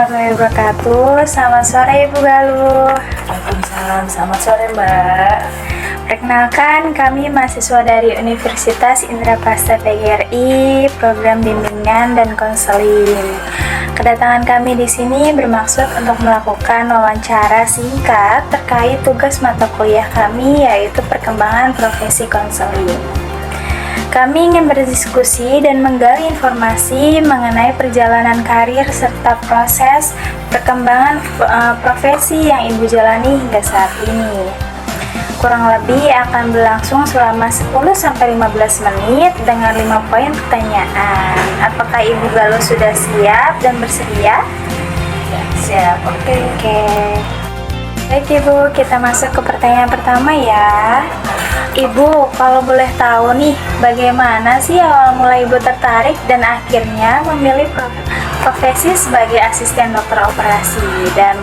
warahmatullahi wabarakatuh. Selamat sore Ibu Galuh. Waalaikumsalam, selamat sore Mbak. Perkenalkan, kami mahasiswa dari Universitas Indraprasta PGRI, program bimbingan dan konseling. Kedatangan kami di sini bermaksud untuk melakukan wawancara singkat terkait tugas mata kuliah kami, yaitu perkembangan profesi konseling. Kami ingin berdiskusi dan menggali informasi mengenai perjalanan karir serta proses perkembangan profesi yang Ibu jalani hingga saat ini. Kurang lebih akan berlangsung selama 10-15 menit dengan 5 poin pertanyaan. Apakah Ibu Galuh sudah siap dan bersedia? Ya, siap. Oke. Baik Ibu, kita masuk ke pertanyaan pertama ya. Ibu, kalau boleh tahu nih, bagaimana sih awal mula Ibu tertarik dan akhirnya memilih profesi sebagai asisten dokter operasi, dan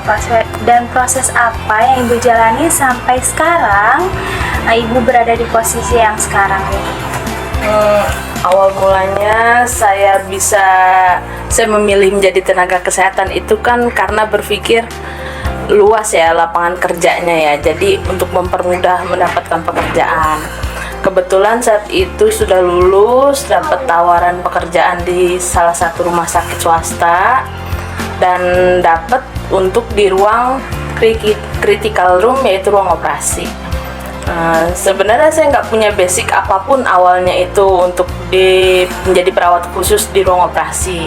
proses apa yang Ibu jalani sampai sekarang Ibu berada di posisi yang sekarang nih? Awal mulanya saya memilih menjadi tenaga kesehatan itu kan karena berpikir luas ya lapangan kerjanya ya, jadi untuk mempermudah mendapatkan pekerjaan. Kebetulan saat itu sudah lulus, dapat tawaran pekerjaan di salah satu rumah sakit swasta dan dapat untuk di ruang critical room, yaitu ruang operasi. Sebenarnya saya nggak punya basic apapun awalnya itu untuk menjadi perawat khusus di ruang operasi.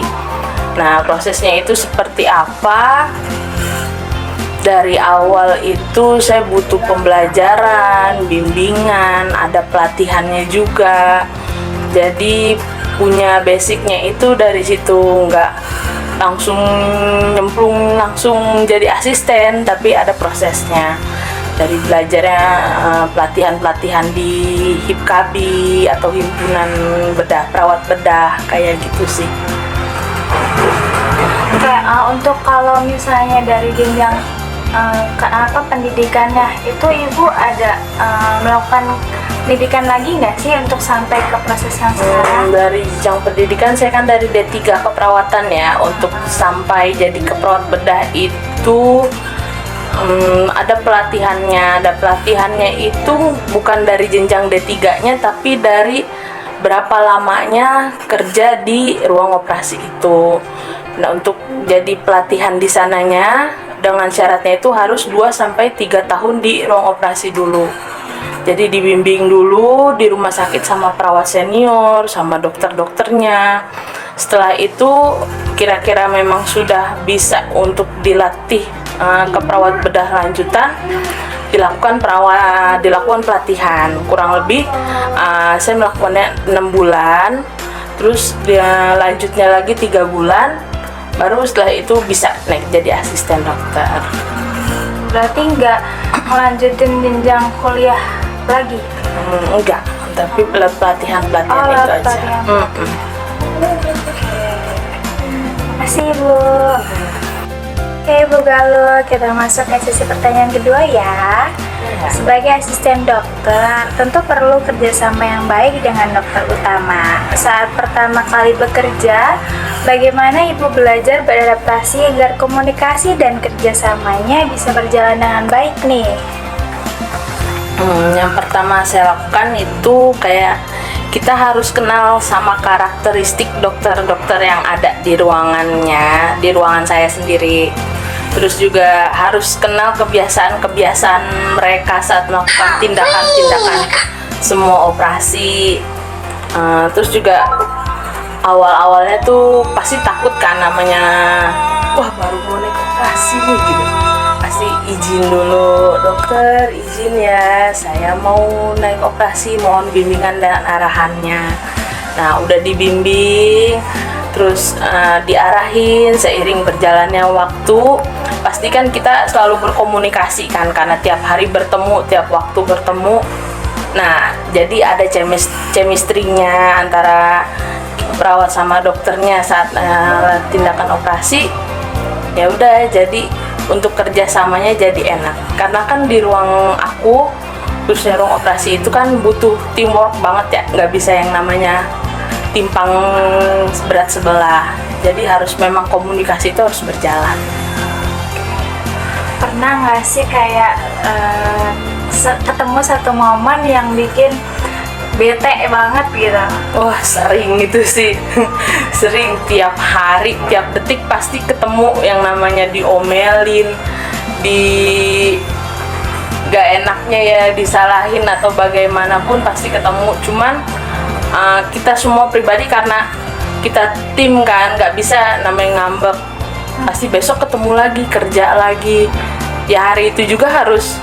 Nah, prosesnya itu seperti apa? Dari awal itu saya butuh pembelajaran, bimbingan, ada pelatihannya juga. Jadi punya basicnya itu dari situ, nggak langsung nyemplung langsung jadi asisten, tapi ada prosesnya. Dari belajarnya pelatihan-pelatihan di HIPKABI atau himpunan bedah, perawat bedah, kayak gitu sih. Oke, untuk kalau misalnya dari jenjang pendidikannya itu Ibu ada melakukan pendidikan lagi nggak sih untuk sampai ke proses yang sekarang? Dari jenjang pendidikan saya kan dari D3 keperawatan ya. Untuk sampai jadi keperawat bedah itu ada pelatihannya itu bukan dari jenjang D3-nya, tapi dari berapa lamanya kerja di ruang operasi itu. Nah, untuk jadi pelatihan di sananya dengan syaratnya itu harus 2-3 tahun di ruang operasi dulu. Jadi dibimbing dulu di rumah sakit sama perawat senior, sama dokter-dokternya. Setelah itu kira-kira memang sudah bisa untuk dilatih ke perawat bedah lanjutan, dilakukan pelatihan. Kurang lebih saya melakukannya 6 bulan, terus dia lanjutnya lagi 3 bulan, baru setelah itu bisa naik jadi asisten dokter. Berarti nggak melanjutin jenjang kuliah lagi? Enggak, tapi pelatihan itu aja. Makasih Ibu. Oke Ibu Galuh, kita masuk ke sesi pertanyaan kedua ya. Sebagai asisten dokter, tentu perlu kerjasama yang baik dengan dokter utama. Saat pertama kali bekerja, bagaimana Ibu belajar beradaptasi agar komunikasi dan kerjasamanya bisa berjalan dengan baik nih? Yang pertama saya lakukan itu kayak kita harus kenal sama karakteristik dokter-dokter yang ada di ruangan saya sendiri. Terus juga harus kenal kebiasaan mereka saat melakukan tindakan-tindakan semua operasi. Terus juga awal-awalnya tuh pasti takut kan, namanya wah baru mau naik operasi nih gitu. Pasti izin dulu, dokter izin ya, saya mau naik operasi, mohon bimbingan dan arahannya. Nah, udah dibimbing, terus diarahin seiring berjalannya waktu. Pastikan kita selalu berkomunikasi kan, karena tiap hari bertemu, tiap waktu bertemu. Nah, jadi ada chemistry-nya antara perawat sama dokternya saat tindakan operasi. Ya udah, jadi untuk kerjasamanya jadi enak. Karena kan di ruang aku, khususnya ruang operasi itu kan butuh teamwork banget ya, nggak bisa yang namanya timpang berat sebelah. Jadi harus memang komunikasi itu harus berjalan. Pernah nggak sih kayak ketemu satu momen yang bikin bete banget gitu? Wah, sering itu sih. Sering, tiap hari, tiap detik pasti ketemu yang namanya diomelin, gak enaknya ya, disalahin atau bagaimanapun pasti ketemu. Cuman kita semua pribadi karena kita tim kan, gak bisa namanya ngambek. Pasti besok ketemu lagi, kerja lagi. Ya hari itu juga harus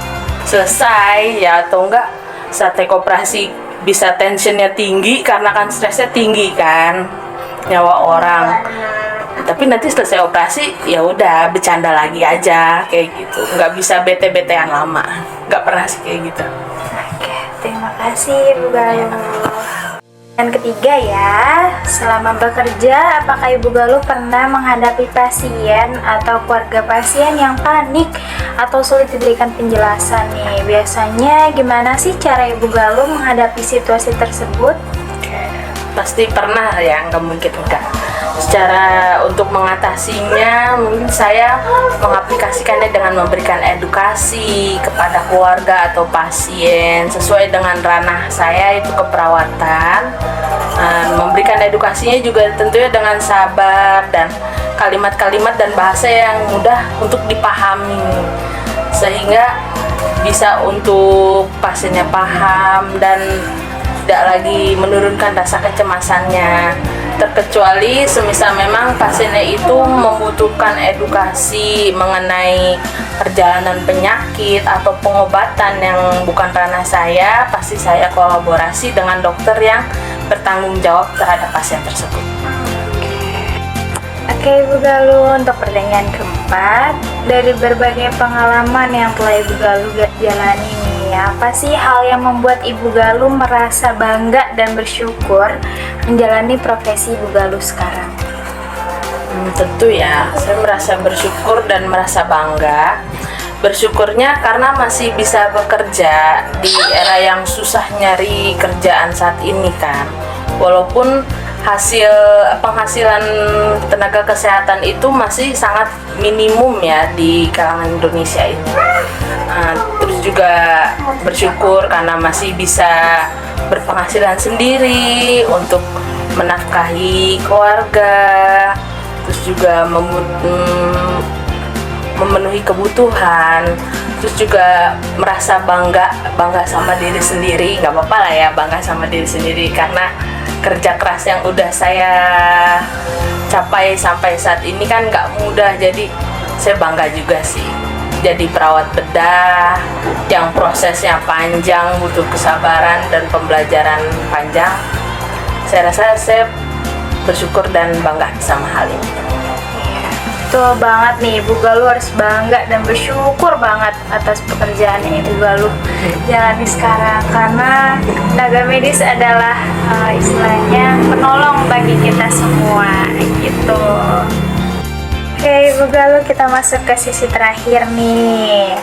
selesai ya, atau enggak saat take operasi bisa tensionnya tinggi karena kan stresnya tinggi kan, nyawa orang. Tapi nanti selesai operasi ya udah bercanda lagi aja kayak gitu, nggak bisa bete-betean lama, nggak pernah sih kayak gitu. Oke, terima kasih Bu Galuh. Dan ketiga ya, selama bekerja, apakah Ibu Galuh pernah menghadapi pasien atau keluarga pasien yang panik atau sulit diberikan penjelasan nih? Biasanya gimana sih cara Ibu Galuh menghadapi situasi tersebut? Pasti pernah ya, nggak mungkin enggak. Secara untuk mengatasinya, mungkin saya mengaplikasikannya dengan memberikan edukasi kepada keluarga atau pasien sesuai dengan ranah saya, itu keperawatan. Memberikan edukasinya juga tentunya dengan sabar dan kalimat-kalimat dan bahasa yang mudah untuk dipahami, sehingga bisa untuk pasiennya paham dan tidak lagi menurunkan rasa kecemasannya. Terkecuali semisal memang pasiennya itu membutuhkan edukasi mengenai perjalanan penyakit atau pengobatan yang bukan ranah saya, pasti saya kolaborasi dengan dokter yang bertanggung jawab terhadap pasien tersebut. Oke Ibu Galuh, untuk pertanyaan keempat, dari berbagai pengalaman yang telah Ibu Galuh jalani nih, apa sih hal yang membuat Ibu Galuh merasa bangga dan bersyukur menjalani profesi Ibu Galuh sekarang? Tentu ya, saya merasa bersyukur dan merasa bangga. Bersyukurnya karena masih bisa bekerja di era yang susah nyari kerjaan saat ini kan. Walaupun hasil penghasilan tenaga kesehatan itu masih sangat minimum ya di kalangan Indonesia ini. Terus juga bersyukur karena masih bisa berpenghasilan sendiri untuk menafkahi keluarga, terus juga memenuhi kebutuhan, terus juga merasa bangga sama diri sendiri. Nggak apa-apa lah ya bangga sama diri sendiri, karena kerja keras yang udah saya capai sampai saat ini kan nggak mudah, jadi saya bangga juga sih. Jadi perawat bedah yang prosesnya panjang, butuh kesabaran dan pembelajaran panjang, saya rasa saya bersyukur dan bangga sama hal ini. Betul banget nih, Ibu Galuh harus bangga dan bersyukur banget atas pekerjaan yang Ibu Galuh jalani sekarang, karena tenaga medis adalah istilahnya penolong bagi kita semua gitu. Oke Ibu Galuh, kita masuk ke sisi terakhir nih.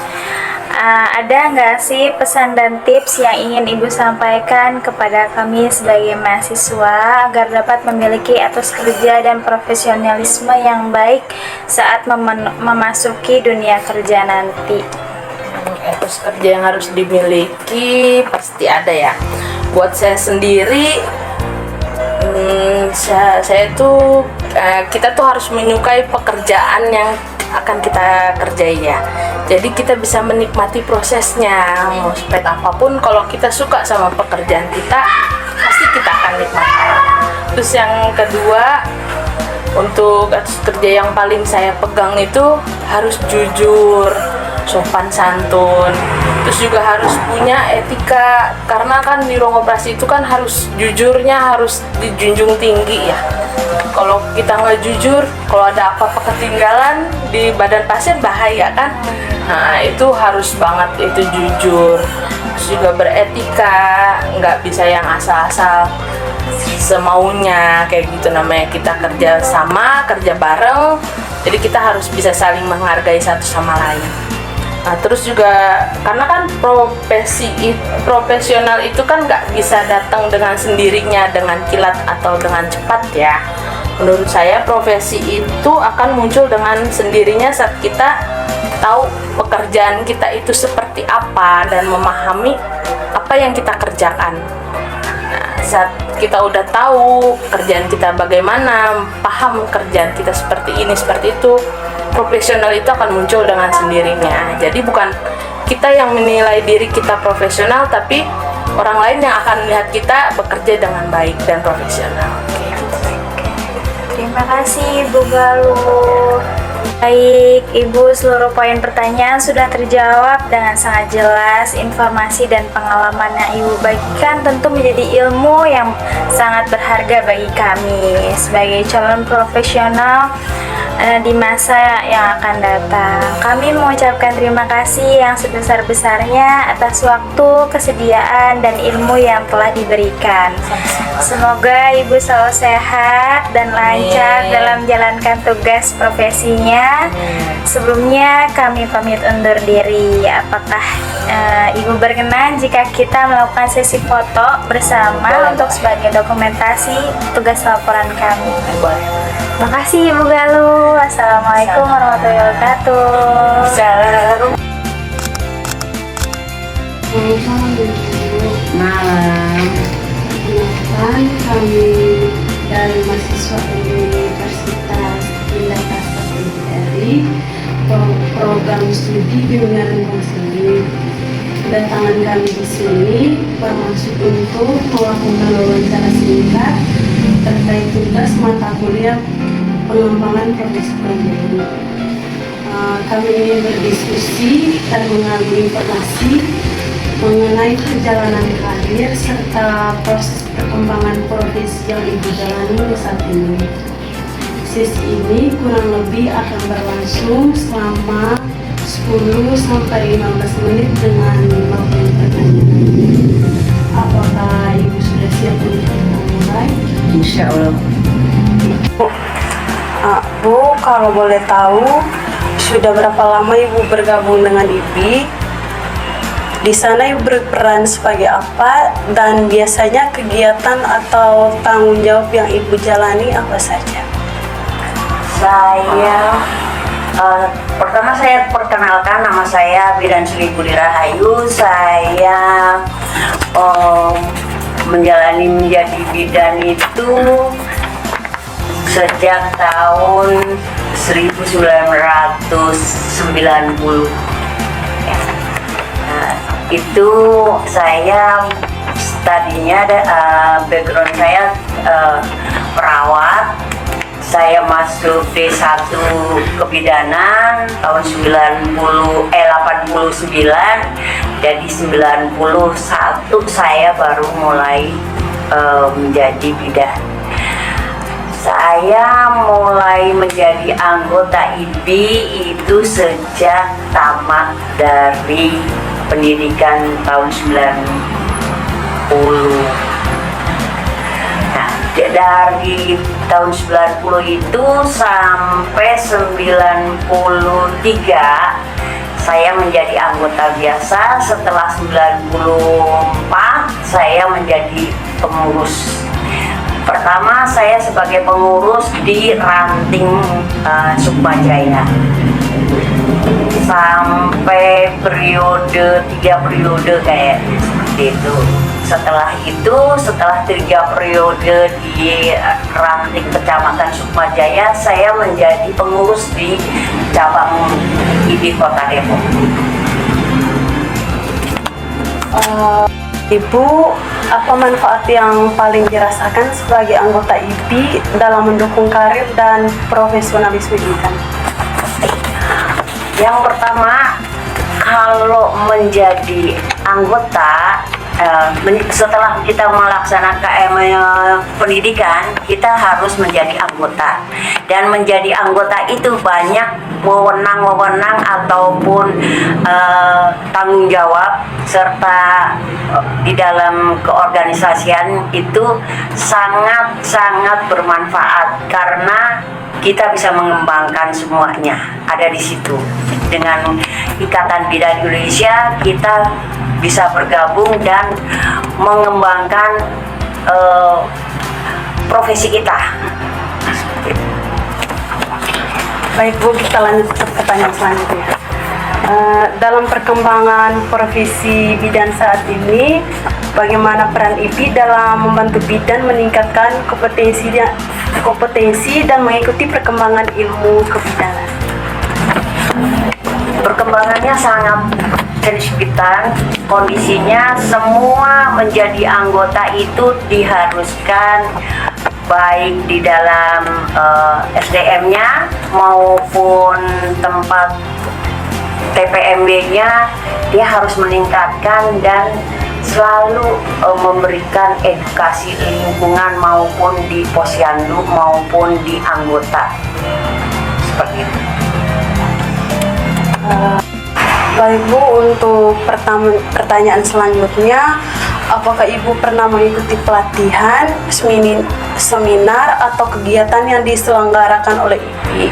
Ada nggak sih pesan dan tips yang ingin Ibu sampaikan kepada kami sebagai mahasiswa agar dapat memiliki etos kerja dan profesionalisme yang baik saat memasuki dunia kerja nanti? Etos kerja yang harus dimiliki pasti ada ya. Buat saya sendiri, saya tuh kita tuh harus menyukai pekerjaan yang akan kita kerjai ya. Jadi kita bisa menikmati prosesnya. Mau seperti apapun, kalau kita suka sama pekerjaan kita, pasti kita akan nikmati. Terus yang kedua, untuk etos kerja yang paling saya pegang itu harus jujur, sopan santun. Terus juga harus punya etika, karena kan di ruang operasi itu kan harus jujurnya harus dijunjung tinggi ya. Kalau kita nggak jujur, kalau ada apa-apa ketinggalan di badan pasien bahaya kan. Nah itu harus banget itu jujur. Terus juga beretika, nggak bisa yang asal-asal semaunya kayak gitu. Namanya kita kerja sama, kerja bareng, jadi kita harus bisa saling menghargai satu sama lain. Nah, terus juga karena kan profesional itu kan nggak bisa datang dengan sendirinya dengan kilat atau dengan cepat ya. Menurut saya profesi itu akan muncul dengan sendirinya saat kita tahu pekerjaan kita itu seperti apa dan memahami apa yang kita kerjakan. Nah, saat kita udah tahu kerjaan kita bagaimana, paham kerjaan kita seperti ini, seperti itu, profesional itu akan muncul dengan sendirinya. Jadi bukan kita yang menilai diri kita profesional, tapi orang lain yang akan melihat kita bekerja dengan baik dan profesional. Terima kasih Ibu Galuh. Baik, Ibu, seluruh poin pertanyaan sudah terjawab dengan sangat jelas. Informasi dan pengalaman yang Ibu bagikan tentu menjadi ilmu yang sangat berharga bagi kami sebagai calon profesional di masa yang akan datang. Kami mengucapkan terima kasih yang sebesar-besarnya atas waktu, kesediaan, dan ilmu yang telah diberikan. Semoga Ibu selalu sehat dan lancar dalam menjalankan tugas profesinya. Sebelumnya kami pamit undur diri. Apakah Ibu berkenan jika kita melakukan sesi foto bersama untuk sebagai dokumentasi tugas laporan kami? Terima kasih Ibu Galuh. Assalamualaikum warahmatullahi wabarakatuh. Malam. Kenalkan, kami dari mahasiswa Universitas Indrapasta PGRI, program studi bimbingan dan konseling. Kedatangan kami di sini bermaksud untuk melakukan wawancara singkat terkait tugas mata kuliah pengembangan profesi pendidik. Kami ingin berdiskusi dan mengambil informasi mengenai perjalanan karir serta proses perkembangan profesi yang Ibu jalani saat ini. Sesi ini kurang lebih akan berlangsung selama 10-15 menit dengan 50 pertanyaan. Apakah Ibu sudah siap untuk mulai? Insya Allah. Bu, kalau boleh tahu, sudah berapa lama Ibu bergabung dengan IPI? Di sana Ibu berperan sebagai apa? Dan biasanya kegiatan atau tanggung jawab yang Ibu jalani apa saja? Pertama saya perkenalkan, nama saya Bidan Sri Budi Rahayu. Saya menjadi bidan itu sejak tahun 1990. Nah, itu saya tadinya background saya perawat. Saya masuk D1 kebidanan tahun 89, jadi 91 saya baru mulai menjadi bidan. Saya mulai menjadi anggota IPI itu sejak tamat dari pendidikan tahun 90. Nah, dari tahun 90 itu sampai 93 saya menjadi anggota biasa. Setelah 94 saya menjadi pengurus. Pertama saya sebagai pengurus di Ranting Sukmajaya sampai 3 periode kayak seperti itu. Setelah 3 periode di Ranting Kecamatan Sukmajaya, saya menjadi pengurus di cabang IPI Kota Depok. Ibu, apa manfaat yang paling dirasakan sebagai anggota IPI dalam mendukung karir dan profesionalisme bidan? Yang pertama, kalau menjadi anggota, setelah kita melaksanakan pendidikan, kita harus menjadi anggota. Dan menjadi anggota itu banyak wewenang-wewenang ataupun tanggung jawab, serta di dalam keorganisasian itu sangat-sangat bermanfaat karena kita bisa mengembangkan semuanya ada di situ. dengan Ikatan Bidan Indonesia, kita bisa bergabung dan mengembangkan profesi kita. Baik Bu, kita lanjut ke pertanyaan selanjutnya. Dalam perkembangan profesi bidan saat ini, bagaimana peran IPI dalam membantu bidan meningkatkan kompetensi dan mengikuti perkembangan ilmu kebidanan? Perkembangannya sangat signifikan. Kondisinya semua menjadi anggota itu diharuskan baik di dalam SDM-nya maupun tempat TPMB-nya, dia harus meningkatkan dan selalu memberikan edukasi lingkungan maupun di posyandu maupun di anggota, seperti itu. Baik Bu, untuk pertanyaan selanjutnya, apakah Ibu pernah mengikuti pelatihan, seminar atau kegiatan yang diselenggarakan oleh IPI?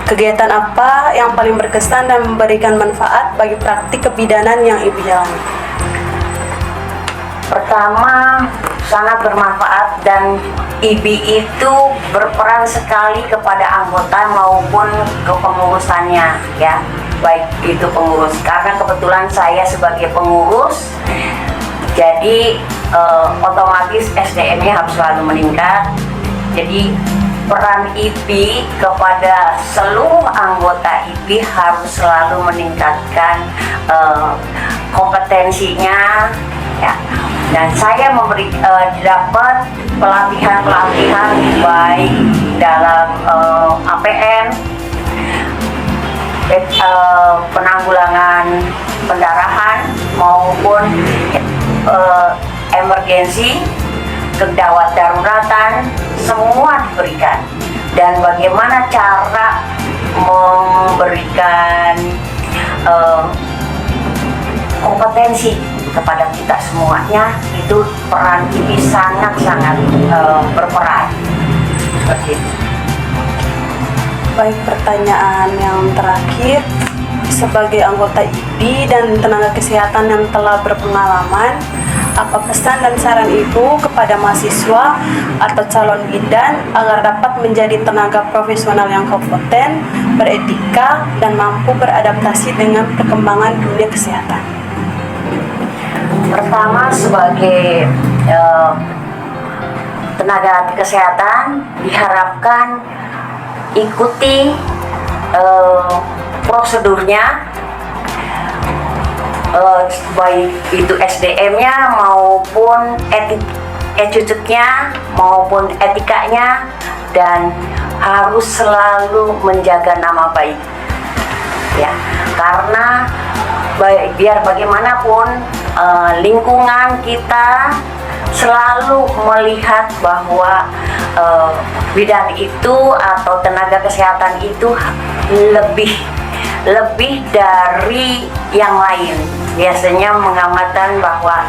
Kegiatan apa yang paling berkesan dan memberikan manfaat bagi praktik kebidanan yang Ibu jalani? Pertama, sangat bermanfaat dan IBI itu berperan sekali kepada anggota maupun kepengurusannya, ya. Baik itu pengurus, karena kebetulan saya sebagai pengurus, jadi otomatis SDM-nya harus selalu meningkat. Jadi peran IPI kepada seluruh anggota IPI harus selalu meningkatkan kompetensinya, ya. Dan saya dapat pelatihan baik dalam APN, penanggulangan pendarahan maupun emergensi, gawat daruratan, semua diberikan. Dan bagaimana cara memberikan kompetensi kepada kita semuanya, itu peran ini sangat-sangat berperan. Seperti itu. Baik, pertanyaan yang terakhir, sebagai anggota IPI dan tenaga kesehatan yang telah berpengalaman, apa pesan dan saran Ibu kepada mahasiswa atau calon bidan agar dapat menjadi tenaga profesional yang kompeten, beretika, dan mampu beradaptasi dengan perkembangan dunia kesehatan? Pertama, sebagai tenaga kesehatan diharapkan ikuti prosedurnya, baik itu SDM-nya maupun attitude-nya maupun etikanya, dan harus selalu menjaga nama baik, ya, karena biar bagaimanapun lingkungan kita selalu melihat bahwa bidan itu atau tenaga kesehatan itu lebih dari yang lain. Biasanya mengamatan bahwa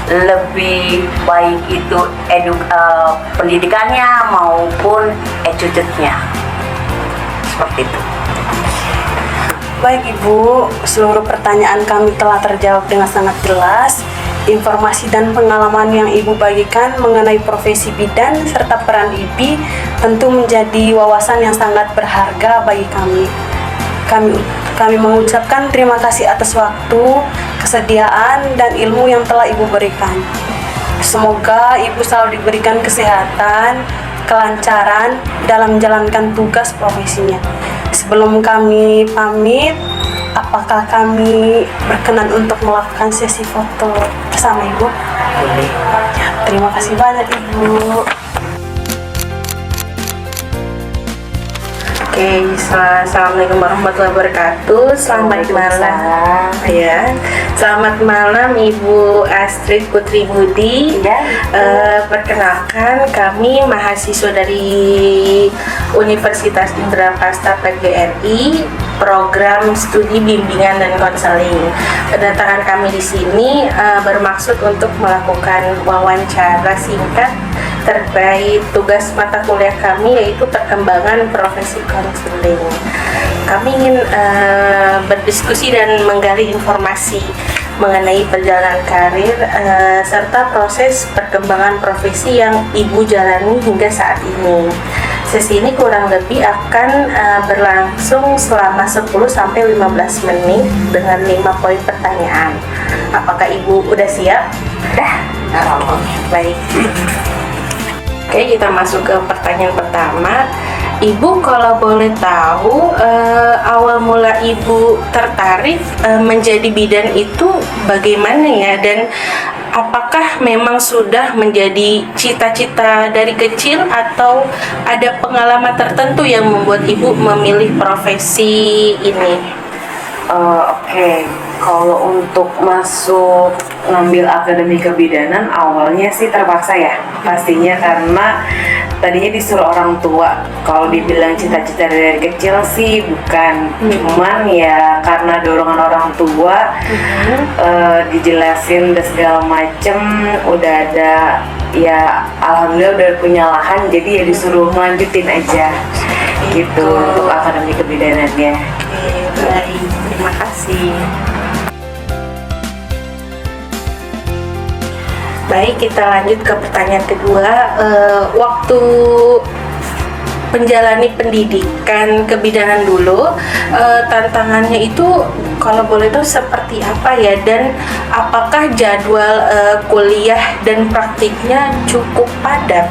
lebih baik itu pendidikannya maupun attitude-nya, seperti itu. Baik Ibu, seluruh pertanyaan kami telah terjawab dengan sangat jelas. Informasi dan pengalaman yang Ibu bagikan mengenai profesi bidan serta peran IPI tentu menjadi wawasan yang sangat berharga bagi kami. Kami mengucapkan terima kasih atas waktu, kesediaan, dan ilmu yang telah Ibu berikan. Semoga Ibu selalu diberikan kesehatan, kelancaran dalam menjalankan tugas profesinya. Sebelum kami pamit, apakah kami berkenan untuk melakukan sesi foto bersama Ibu? Boleh. Terima kasih banyak Ibu. Oke, assalamualaikum warahmatullahi wabarakatuh. Selamat malam, ya. Selamat malam Ibu Astrid Putri Budi. Ya. Perkenalkan, kami mahasiswa dari Universitas Indraprasta PGRI, program studi bimbingan dan konseling. Kedatangan kami di sini bermaksud untuk melakukan wawancara singkat terkait tugas mata kuliah kami, yaitu perkembangan profesi konseling. Kami ingin berdiskusi dan menggali informasi mengenai perjalanan karir serta proses perkembangan profesi yang Ibu jalani hingga saat ini. Sesi ini kurang lebih akan berlangsung selama 10-15 menit dengan 5 poin pertanyaan. Apakah Ibu udah siap? Baik. Oke, kita masuk ke pertanyaan pertama. Ibu, kalau boleh tahu, awal mula Ibu tertarik menjadi bidan itu bagaimana ya? Dan apakah memang sudah menjadi cita-cita dari kecil atau ada pengalaman tertentu yang membuat Ibu memilih profesi ini? Oke. Kalau untuk masuk ngambil akademi kebidanan awalnya sih terpaksa ya, pastinya karena tadinya disuruh orang tua. Kalau dibilang cita-cita dari kecil sih bukan, cuman ya karena dorongan orang tua, dijelasin dan segala macem, udah ada ya alhamdulillah udah punya lahan, jadi ya disuruh ngelanjutin aja gitu untuk akademi kebidanannya. Oke, baik, terima kasih. Baik, kita lanjut ke pertanyaan kedua. Waktu menjalani pendidikan kebidanan dulu, tantangannya itu kalau boleh tahu seperti apa ya, dan apakah jadwal kuliah dan praktiknya cukup padat?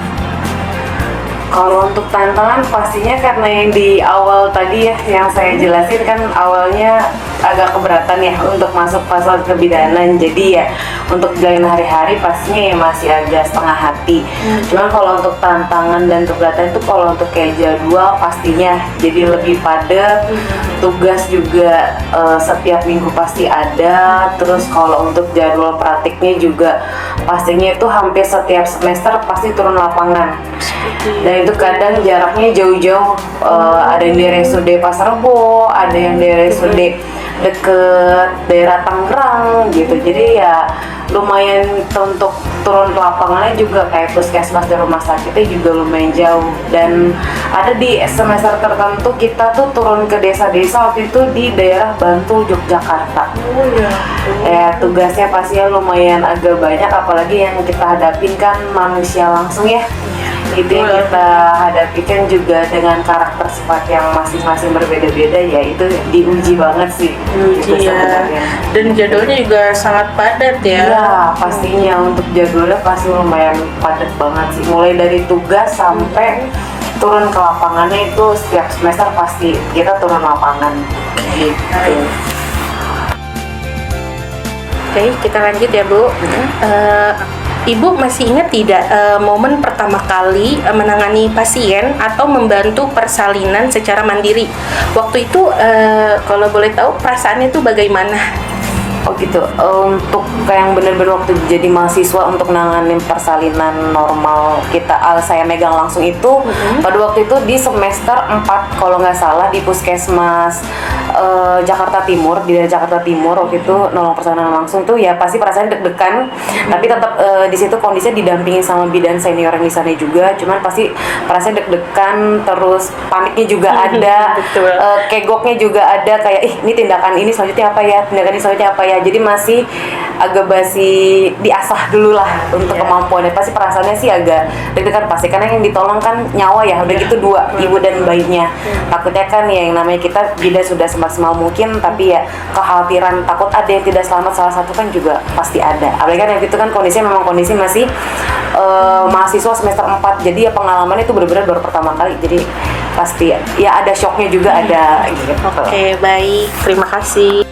Kalau untuk tantangan pastinya karena yang di awal tadi ya yang saya jelasin kan awalnya agak keberatan ya untuk masuk fakultas kebidanan, jadi ya untuk jalan hari-hari pastinya ya masih agak setengah hati. Cuman kalau untuk tantangan dan keberatan itu kalau untuk kayak jadwal pastinya jadi lebih padat, tugas juga setiap minggu pasti ada, terus kalau untuk jadwal praktiknya juga pastinya itu hampir setiap semester pasti turun lapangan. Dan itu kadang jaraknya jauh-jauh, ada yang di RSUD Pasar Rebo, ada yang di RSUD deket daerah Tangerang gitu. Jadi ya lumayan untuk turun ke lapangannya juga kayak puskesmas dan rumah sakitnya juga lumayan jauh. Dan ada di semester tertentu kita tuh turun ke desa-desa, waktu itu di daerah Bantul, Yogyakarta. Ya tugasnya pastinya lumayan agak banyak, apalagi yang kita hadapin kan manusia langsung ya. Itu yang kita hadapi kan juga dengan karakter sifat yang masing-masing berbeda-beda, ya itu diuji banget sih. Uji ya. Dan jadwalnya juga sangat padat ya. Iya, pastinya untuk jadwalnya pasti lumayan padat banget sih. Mulai dari tugas sampai turun ke lapangannya itu setiap semester pasti kita turun lapangan. Gitu. Oke, kita lanjut ya Bu. Ibu masih ingat tidak momen pertama kali menangani pasien atau membantu persalinan secara mandiri? Waktu itu kalau boleh tahu perasaannya itu bagaimana? Oh gitu, untuk kayak yang bener-bener waktu jadi mahasiswa untuk nanganin persalinan normal kita, saya megang langsung itu pada waktu itu di semester 4 kalau nggak salah di puskesmas Jakarta Timur, di daerah Jakarta Timur. Waktu itu nolong persalinan langsung tuh ya pasti perasaan deg-degan, tapi tetap di situ kondisinya didampingin sama bidan senior yang di sana juga, cuman pasti perasaan deg-degan, terus paniknya juga ada, kegoknya juga ada, kayak ini tindakan ini selanjutnya apa ya, tindakan ini selanjutnya apa ya. Jadi masih agak basi diasah dulu lah untuk kemampuannya. Pasti perasaannya sih agak deg-degan pasti, karena yang ditolong kan nyawa ya, udah gitu 2, ibu dan bayinya. Takutnya kan ya yang namanya kita bidan sudah semaksimal mungkin, tapi ya kekhawatiran takut ada yang tidak selamat salah satu kan juga pasti ada. Apalagi kan yang itu kan kondisinya memang kondisi masih mahasiswa semester 4, jadi ya pengalamannya itu benar-benar baru pertama kali, jadi pasti ya ada shocknya juga ada gitu. Oke, baik, terima kasih.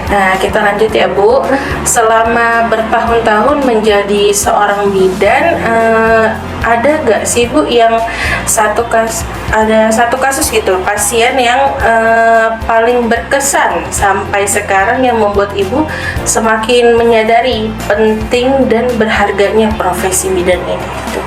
Nah, kita lanjut ya Bu. Selama bertahun-tahun menjadi seorang bidan, ada gak sih Bu yang ada satu kasus gitu pasien yang paling berkesan sampai sekarang yang membuat Ibu semakin menyadari penting dan berharganya profesi bidan ini gitu?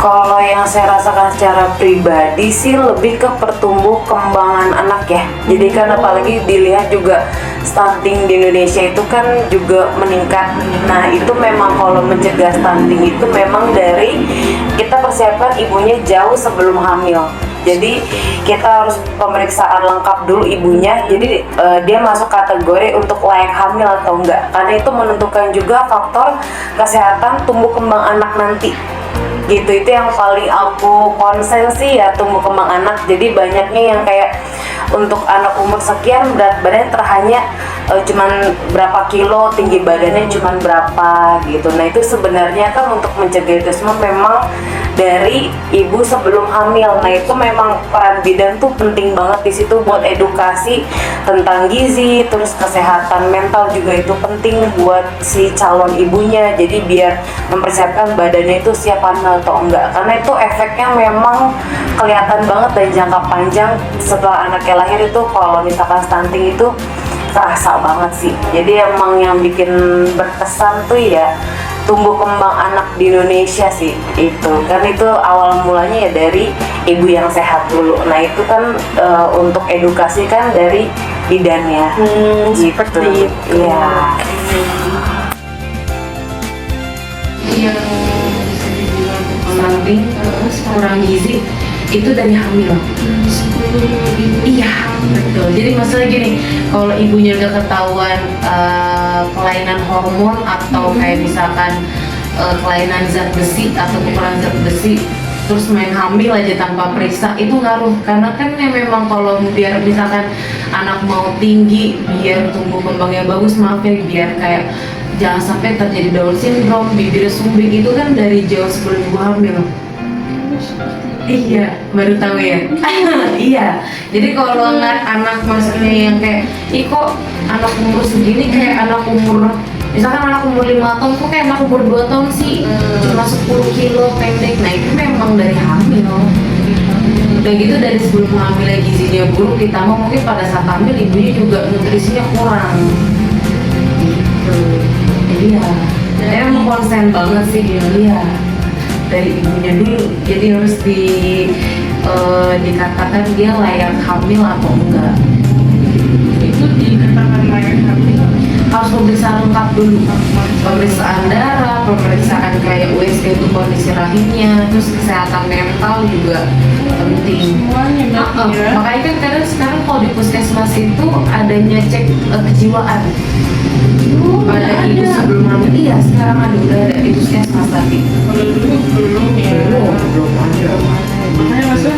Kalau yang saya rasakan secara pribadi sih lebih ke pertumbuh kembangan anak ya. Jadi kan apalagi dilihat juga stunting di Indonesia itu kan juga meningkat. Nah itu memang kalau mencegah stunting itu memang dari kita persiapkan ibunya jauh sebelum hamil. Jadi kita harus pemeriksaan lengkap dulu ibunya. Jadi dia masuk kategori untuk layak hamil atau enggak. Karena itu menentukan juga faktor kesehatan tumbuh kembang anak nanti. Gitu, itu yang paling aku konsen sih ya, tumbuh kembang anak. Jadi banyaknya yang kayak untuk anak umur sekian berat badannya terhanya cuman berapa kilo, tinggi badannya cuman berapa gitu. Nah itu sebenarnya kan untuk mencegah itu semua memang dari ibu sebelum hamil. Nah itu memang peran bidan tuh penting banget di situ buat edukasi tentang gizi, terus kesehatan mental juga itu penting buat si calon ibunya. Jadi biar mempersiapkan badannya itu siap hamil atau enggak, karena itu efeknya memang kelihatan banget dan jangka panjang setelah anaknya lahir. Itu kalau misalkan stunting itu terasa banget sih. Jadi emang yang bikin berkesan tuh ya tumbuh kembang anak di Indonesia sih itu, kan itu awal mulanya ya dari ibu yang sehat dulu. Nah itu kan untuk edukasi kan dari bidannya gitu. Seperti itu. Ya. Yang bisa dibilang stunting terus kurang gizi itu dari hamil. Iya betul. Jadi masalah gini, kalau ibunya udah ketahuan kelainan hormon atau kayak misalkan kelainan zat besi atau kekurangan zat besi, terus main hamil aja tanpa periksa, itu ngaruh. Karena kan ya memang kalau biar misalkan anak mau tinggi, biar tumbuh kembangnya bagus, maaf ya, biar kayak jangan sampai terjadi Down syndrome, bibir sumbing, itu kan dari jauh sebelum ibu hamil. Iya, baru tahu ya. Iya. Jadi kalau ngeliat anak maksudnya yang kayak, ih kok anak umur segini kayak anak umur, misalkan anak umur 5 tahun kok kayak anak umur 2 tahun sih, cuma 10 kilo pendek. Nah itu memang dari hamil. Udah gitu dari sebelum hamil gizinya buruk, ditambah mungkin pada saat hamil ibunya juga nutrisinya kurang. Gitu. Jadi ya, saya emang konsen banget sih dia dari ibunya dulu. Jadi harus dikatakan dia layak hamil atau enggak. Itu dikatakan layak hamil. Harus pemeriksaan lengkap dulu, pemeriksaan darah, pemeriksaan kayak USG itu kondisi rahimnya, terus kesehatan mental juga penting. Semuanya berarti ya. Makanya kan kadang sekarang kalau di puskesmas itu adanya cek kejiwaan pada ibu sebelum hamil. Iya sekarang udah ada di puskesmas tadi. Kalau dulu belum ya. Belum ada. Makanya maksudnya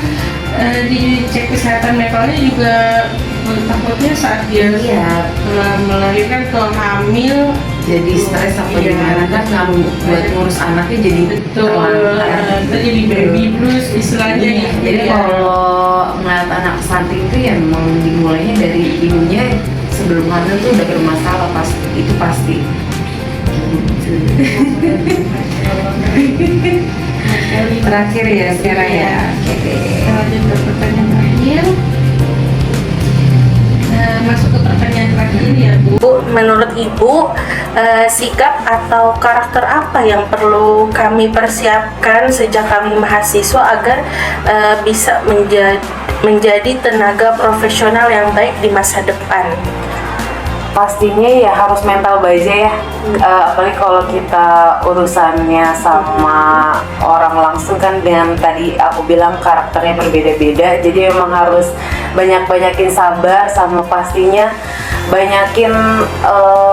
dicek kesehatan mentalnya juga, takutnya saat dia Iya. melahirkan atau hamil Jadi stres apa Iya. gimana kan ngaruh buat ngurus anaknya jadi terlantar. jadi baby blues istilahnya. Iya, jadi Ya. kalau ngeliat anak stunting itu ya memang dimulainya dari ibunya sebelum hamil tuh udah bermasalah, itu pasti. Gitu. Terakhir ya sekarang ya. Oke deh. Kita lanjut ke pertanyaan terakhir. Masuk ke pertanyaan terakhir ya Bu. Menurut Ibu, sikap atau karakter apa yang perlu kami persiapkan sejak kami mahasiswa agar bisa menjadi tenaga profesional yang baik di masa depan? Pastinya ya harus mental baja ya. Apalagi kalau kita urusannya sama orang langsung kan, dengan tadi aku bilang karakternya berbeda-beda. Jadi memang harus banyakin sabar, sama pastinya banyakin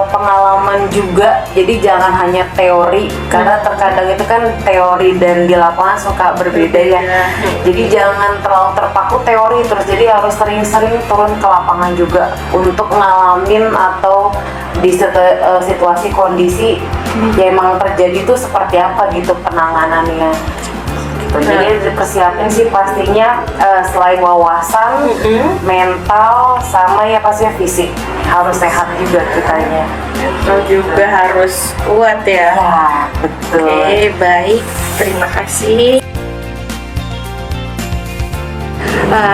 pengalaman juga. Jadi jangan hanya teori, karena terkadang itu kan teori dan di lapangan suka berbeda ya. Jadi jangan terlalu terpaku teori terus, jadi harus sering-sering turun ke lapangan juga untuk ngalamin atau di situasi kondisi yang emang terjadi itu seperti apa gitu penanganannya. Jadi persiapin sih pastinya selain wawasan, mental, sama ya pastinya fisik harus sehat juga kitanya. Juga harus kuat ya. Ya betul. Oke, baik. Terima kasih.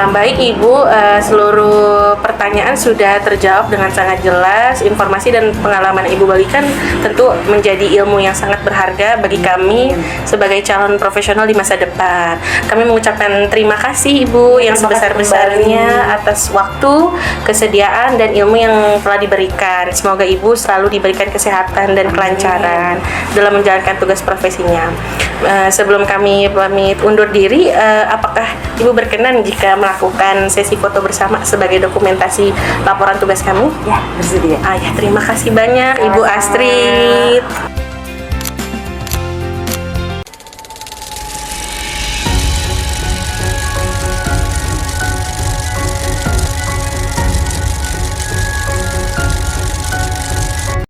Baik Ibu, seluruh pertanyaan sudah terjawab dengan sangat jelas. Informasi dan pengalaman Ibu bagikan tentu menjadi ilmu yang sangat berharga bagi kami sebagai calon profesional di masa depan. Kami mengucapkan terima kasih Ibu yang sebesar-besarnya atas waktu, kesediaan, dan ilmu yang telah diberikan. Semoga Ibu selalu diberikan kesehatan dan kelancaran dalam menjalankan tugas profesinya. Sebelum kami pamit undur diri, apakah Ibu berkenan jika melakukan sesi foto bersama sebagai dokumentasi laporan tugas kami? Ya, bersedia. Ya, terima kasih banyak Ibu Astrid.